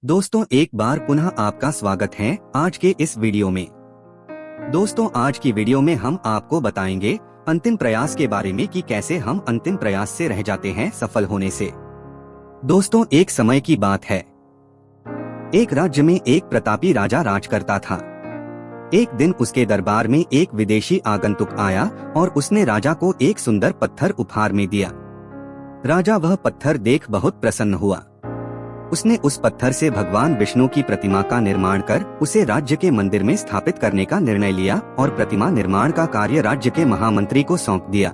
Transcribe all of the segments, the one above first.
दोस्तों एक बार पुनः आपका स्वागत है आज के इस वीडियो में। दोस्तों आज की वीडियो में हम आपको बताएंगे अंतिम प्रयास के बारे में कि कैसे हम अंतिम प्रयास से रह जाते हैं सफल होने से। दोस्तों एक समय की बात है, एक राज्य में एक प्रतापी राजा राज करता था। एक दिन उसके दरबार में एक विदेशी आगंतुक आया और उसने राजा को एक सुंदर पत्थर उपहार में दिया। राजा वह पत्थर देख बहुत प्रसन्न हुआ। उसने उस पत्थर से भगवान विष्णु की प्रतिमा का निर्माण कर उसे राज्य के मंदिर में स्थापित करने का निर्णय लिया और प्रतिमा निर्माण का कार्य राज्य के महामंत्री को सौंप दिया।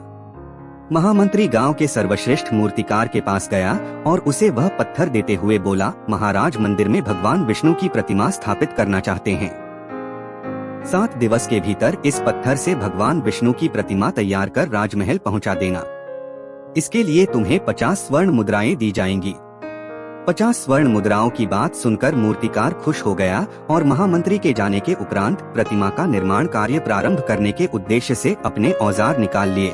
महामंत्री गांव के सर्वश्रेष्ठ मूर्तिकार के पास गया और उसे वह पत्थर देते हुए बोला, महाराज मंदिर में भगवान विष्णु की प्रतिमा स्थापित करना चाहते हैं। 7 दिवस के भीतर इस पत्थर से भगवान विष्णु की प्रतिमा तैयार कर राजमहल पहुंचा देना। इसके लिए तुम्हें 50 स्वर्ण मुद्राएं दी जाएंगी। 50 स्वर्ण मुद्राओं की बात सुनकर मूर्तिकार खुश हो गया और महामंत्री के जाने के उपरांत प्रतिमा का निर्माण कार्य प्रारंभ करने के उद्देश्य से अपने औजार निकाल लिए।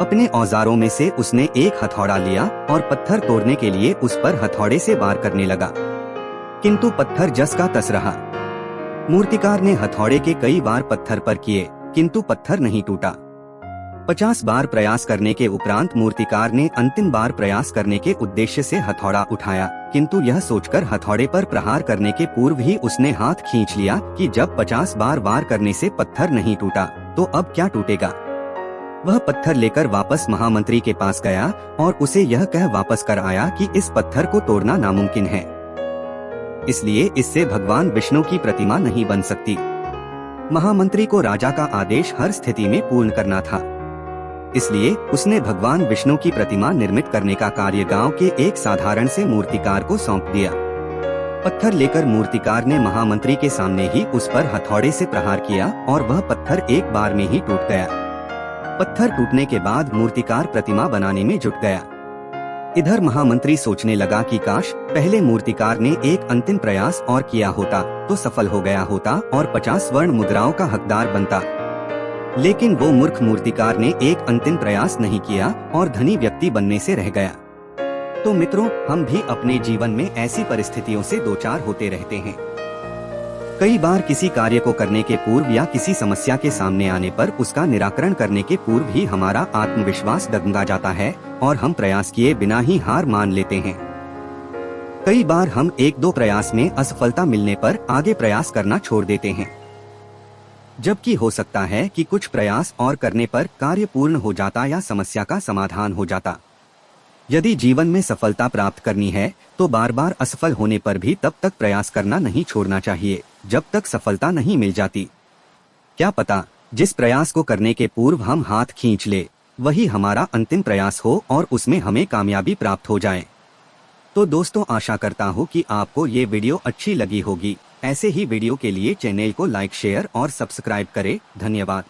अपने औजारों में से उसने एक हथौड़ा लिया और पत्थर तोड़ने के लिए उस पर हथौड़े से वार करने लगा, किंतु पत्थर जस का तस रहा। मूर्तिकार ने हथौड़े के कई बार पत्थर पर किए, किंतु पत्थर नहीं टूटा। 50 बार प्रयास करने के उपरांत मूर्तिकार ने अंतिम बार प्रयास करने के उद्देश्य से हथौड़ा उठाया, किंतु यह सोचकर हथौड़े पर प्रहार करने के पूर्व ही उसने हाथ खींच लिया कि जब 50 बार वार करने से पत्थर नहीं टूटा तो अब क्या टूटेगा। वह पत्थर लेकर वापस महामंत्री के पास गया और उसे यह कह वापस कर आया कि इस पत्थर को तोड़ना नामुमकिन है, इसलिए इससे भगवान विष्णु की प्रतिमा नहीं बन सकती। महामंत्री को राजा का आदेश हर स्थिति में पूर्ण करना था, इसलिए उसने भगवान विष्णु की प्रतिमा निर्मित करने का कार्य गांव के एक साधारण से मूर्तिकार को सौंप दिया। पत्थर लेकर मूर्तिकार ने महामंत्री के सामने ही उस पर हथौड़े से प्रहार किया और वह पत्थर एक बार में ही टूट गया। पत्थर टूटने के बाद मूर्तिकार प्रतिमा बनाने में जुट गया। इधर महामंत्री सोचने लगा कि काश पहले मूर्तिकार ने एक अंतिम प्रयास और किया होता तो सफल हो गया होता और 50 स्वर्ण मुद्राओं का हकदार बनता। लेकिन वो मूर्ख मूर्तिकार ने एक अंतिम प्रयास नहीं किया और धनी व्यक्ति बनने से रह गया। तो मित्रों, हम भी अपने जीवन में ऐसी परिस्थितियों से दो चार होते रहते हैं। कई बार किसी कार्य को करने के पूर्व या किसी समस्या के सामने आने पर उसका निराकरण करने के पूर्व ही हमारा आत्मविश्वास डगमगा जाता है और हम प्रयास किए बिना ही हार मान लेते हैं। कई बार हम 1-2 प्रयास में असफलता मिलने पर आगे प्रयास करना छोड़ देते हैं, जबकि हो सकता है कि कुछ प्रयास और करने पर कार्य पूर्ण हो जाता या समस्या का समाधान हो जाता। यदि जीवन में सफलता प्राप्त करनी है तो बार बार असफल होने पर भी तब तक प्रयास करना नहीं छोड़ना चाहिए जब तक सफलता नहीं मिल जाती। क्या पता जिस प्रयास को करने के पूर्व हम हाथ खींच ले वही हमारा अंतिम प्रयास हो और उसमें हमें कामयाबी प्राप्त हो जाए। तो दोस्तों आशा करता हूँ कि आपको ये वीडियो अच्छी लगी होगी। ऐसे ही वीडियो के लिए चैनल को लाइक, शेयर और सब्सक्राइब करें। धन्यवाद।